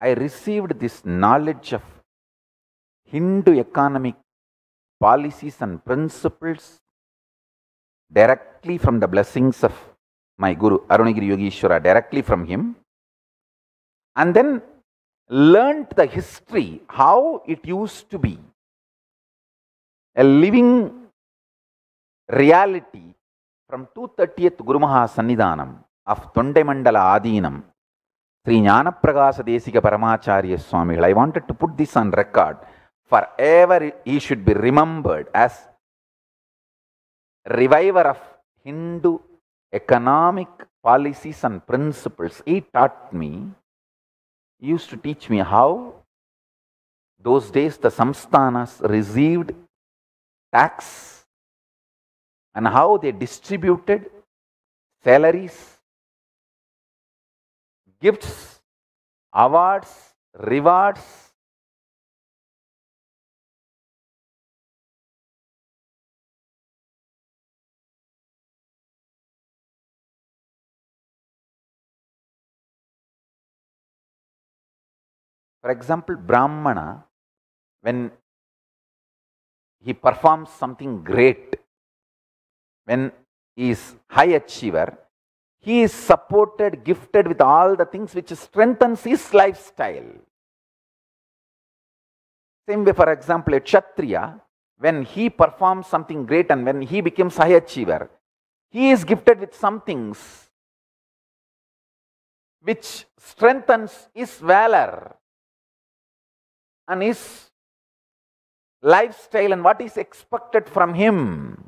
I received this knowledge of Hindu economic policies and principles directly from the blessings of my Guru Arunagiri Yogeshwara, directly from him, and then learnt the history, how it used to be a living reality from 230th Guru Maha Sannidhanam of Tondemandala Adinam, Sri Jnanapragasa Desika Paramacharya Swamigal. I wanted to put this on record. Forever he should be remembered as reviver of Hindu economic policies and principles. He taught me, he used to teach me how those days the samsthanas received tax and how they distributed salaries, gifts, awards, rewards. For example, Brahmana, when he performs something great, when he is high achiever, he is supported, gifted with all the things which strengthens his lifestyle. Same way, for example, a Kshatriya, when he performs something great and when he becomes high achiever, he is gifted with some things which strengthens his valor and his lifestyle and what is expected from him.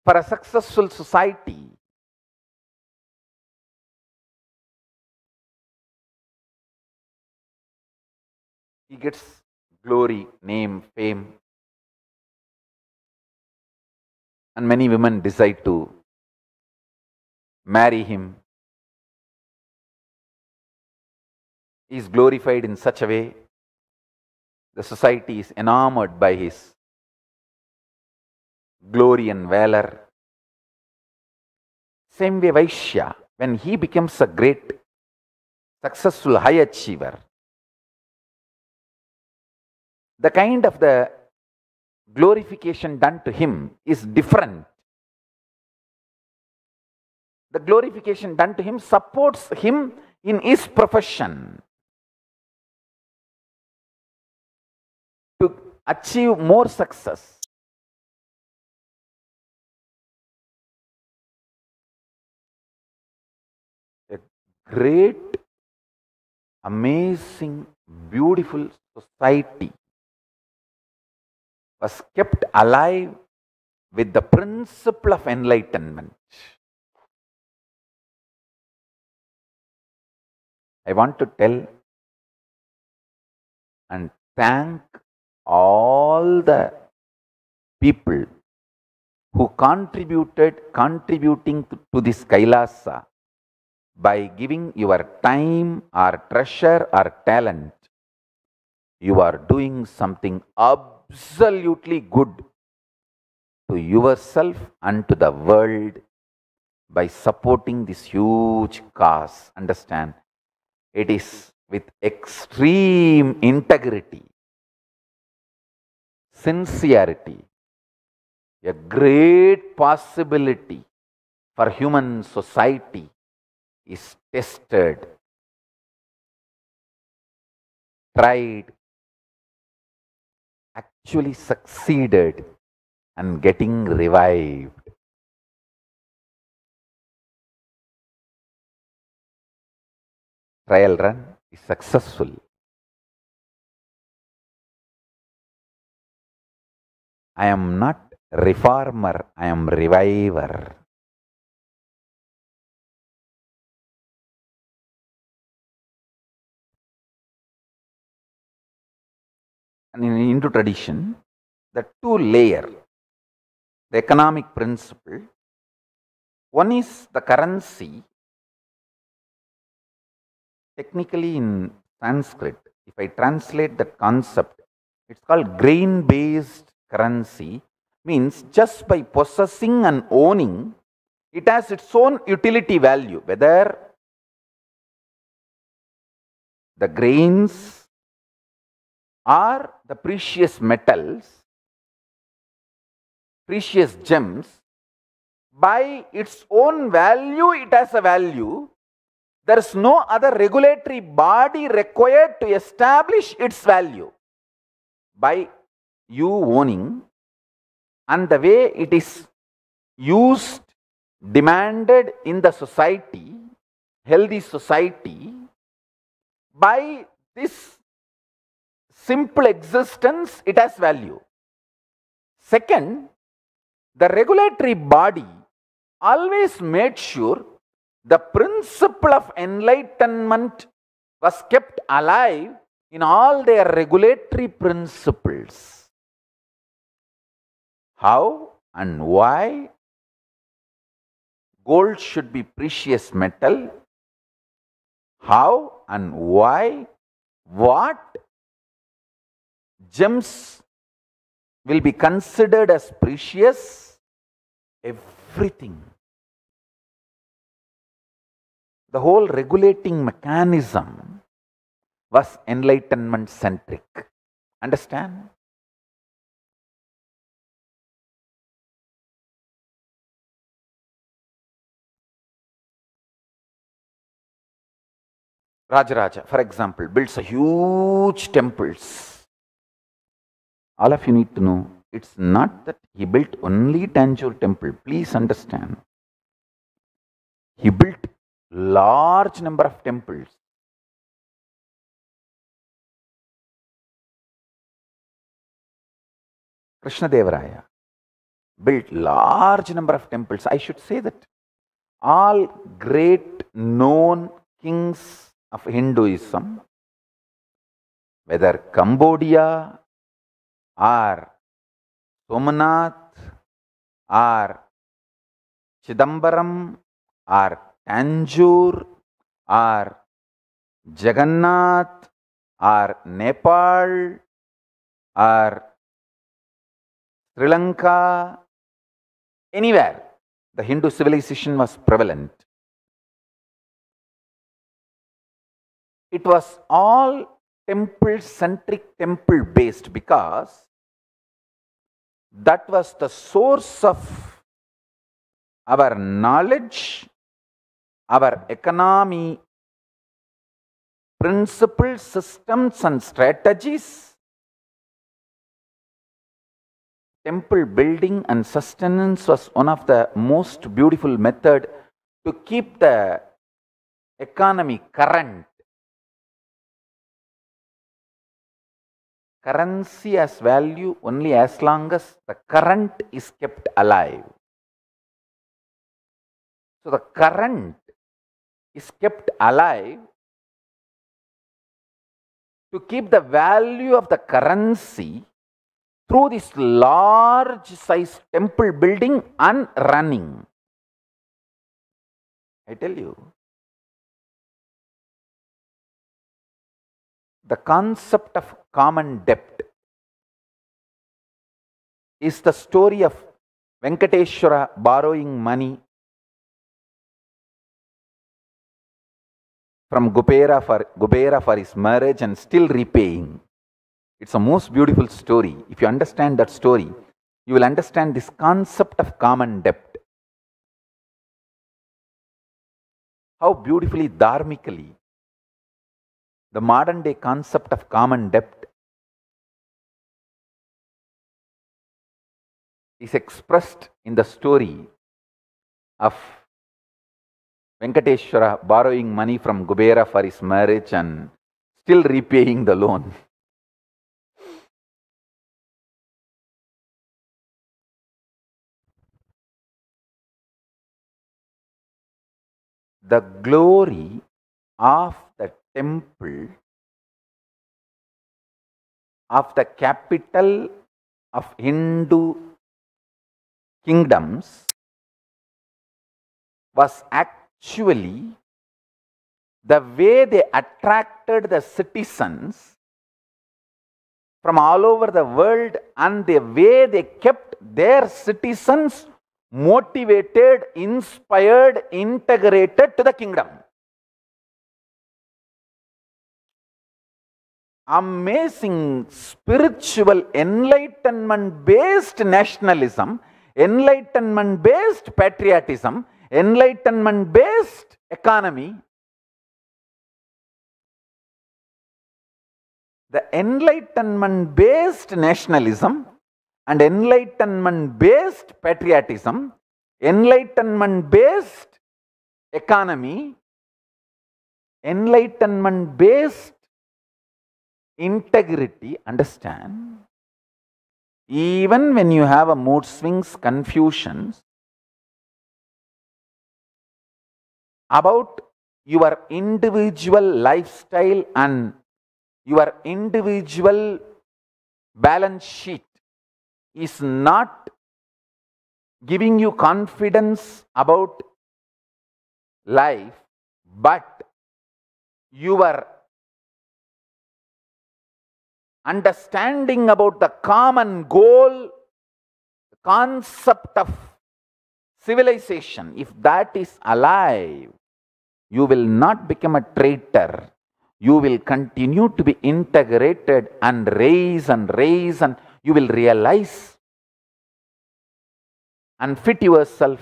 For a successful society, he gets glory, name, fame, and many women decide to marry him. He is glorified in such a way, the society is enamored by his glory and valor. Same way, Vaishya, when he becomes a great, successful, high achiever, the kind of the glorification done to him is different. The glorification done to him supports him in his profession to achieve more success. A great, amazing, beautiful society was kept alive with the principle of enlightenment. I want to tell and thank all the people who contributing to this Kailasa by giving your time or treasure or talent. You are doing something absolutely good to yourself and to the world by supporting this huge cause. Understand, it is with extreme integrity, sincerity, a great possibility for human society is tested, tried, actually succeeded, and getting revived. Trial run is successful. I am not reformer, I am reviver. And in Hindu tradition, the two layer, the economic principle, one is the currency. Technically in Sanskrit, if I translate that concept, it's called grain-based currency, means just by possessing and owning, it has its own utility value, whether the grains or the precious metals, precious gems, by its own value, it has a value. There is no other regulatory body required to establish its value. By you owning and the way it is used, demanded in the society, healthy society, by this simple existence, it has value. Second, the regulatory body always made sure the principle of enlightenment was kept alive in all their regulatory principles. How and why gold should be precious metal? How and why? What gems will be considered as precious? Everything. The whole regulating mechanism was enlightenment centric. Understand? Rajaraja, for example, builds a huge temples. All of you need to know, it's not that he built only Tanjore temple. Please understand. He built large number of temples. Krishnadevaraya built large number of temples. I should say that all great known kings of Hinduism, whether Cambodia or Somanath or Chidambaram or Tanjore or Jagannath or Nepal or Sri Lanka, anywhere the Hindu civilization was prevalent. It was all temple-centric, temple-based, because that was the source of our knowledge, our economy, principles, systems and strategies. Temple building and sustenance was one of the most beautiful method to keep the economy current. Currency has value only as long as the current is kept alive. So the current is kept alive to keep the value of the currency through this large size temple building and running. I tell you, the concept of common debt is the story of Venkateshwara borrowing money from Kubera for his marriage and still repaying. It's a most beautiful story. If you understand that story, you will understand this concept of common debt. How beautifully, dharmically, the modern day concept of common debt is expressed in the story of Venkateshwara borrowing money from Kubera for his marriage and still repaying the loan. The glory of the temple, of the capital of Hindu kingdoms, was actually the way they attracted the citizens from all over the world and the way they kept their citizens motivated, inspired, integrated to the kingdom. amazing spiritual enlightenment based nationalism, enlightenment based patriotism, enlightenment based economy. The enlightenment based nationalism and enlightenment based patriotism, enlightenment based economy, enlightenment based integrity, understand, even when you have a mood swings, confusions about your individual lifestyle and your individual balance sheet is not giving you confidence about life, but your understanding about the common goal, the concept of civilization, if that is alive, you will not become a traitor. You will continue to be integrated and raise, and you will realize and fit yourself,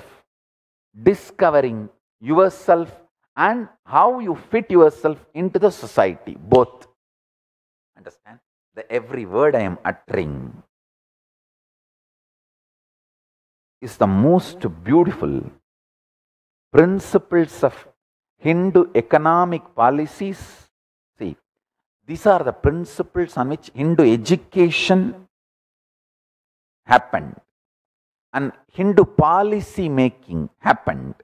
discovering yourself and how you fit yourself into the society, both. Understand? Every word I am uttering is the most beautiful principles of Hindu economic policies. See, these are the principles on which Hindu education happened and Hindu policy making happened.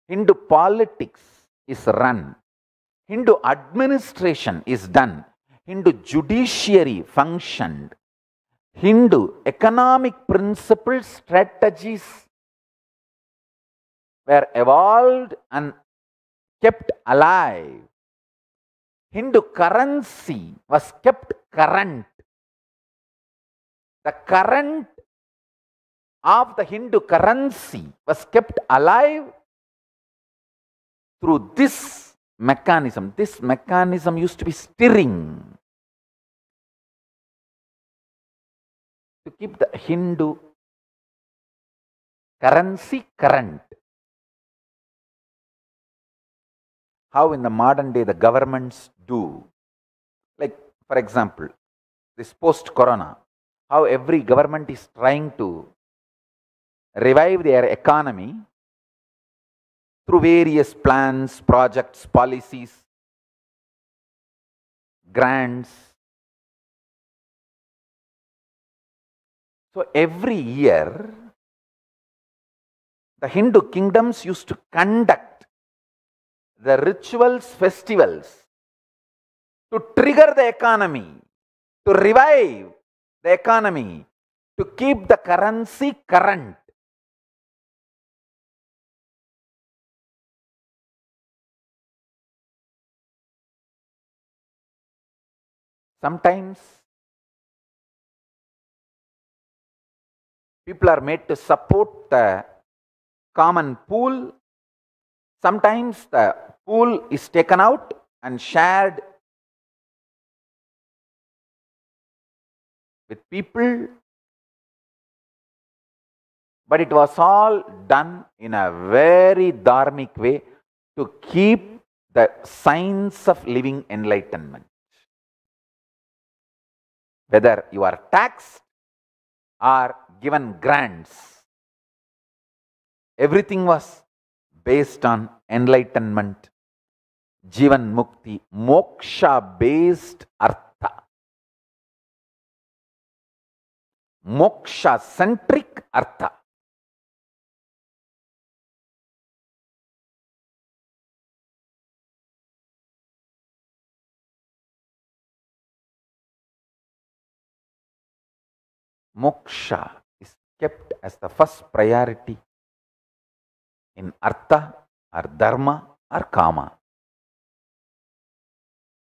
Hindu politics is run. Hindu administration is done. Hindu judiciary functioned. Hindu economic principles, strategies were evolved and kept alive. Hindu currency was kept current. The current of the Hindu currency was kept alive through this mechanism. This mechanism used to be stirring to keep the Hindu currency current. How in the modern day the governments do. Like, for example, this post-corona, how every government is trying to revive their economy through various plans, projects, policies, grants. So every year, the Hindu kingdoms used to conduct the rituals, festivals to trigger the economy, to revive the economy, to keep the currency current. Sometimes people are made to support the common pool. Sometimes the pool is taken out and shared with people. But it was all done in a very dharmic way to keep the signs of living enlightenment. Whether you are taxed or given grants, everything was based on enlightenment, Jivan Mukti, moksha based artha, moksha centric artha. Moksha is kept as the first priority in artha or dharma or kama.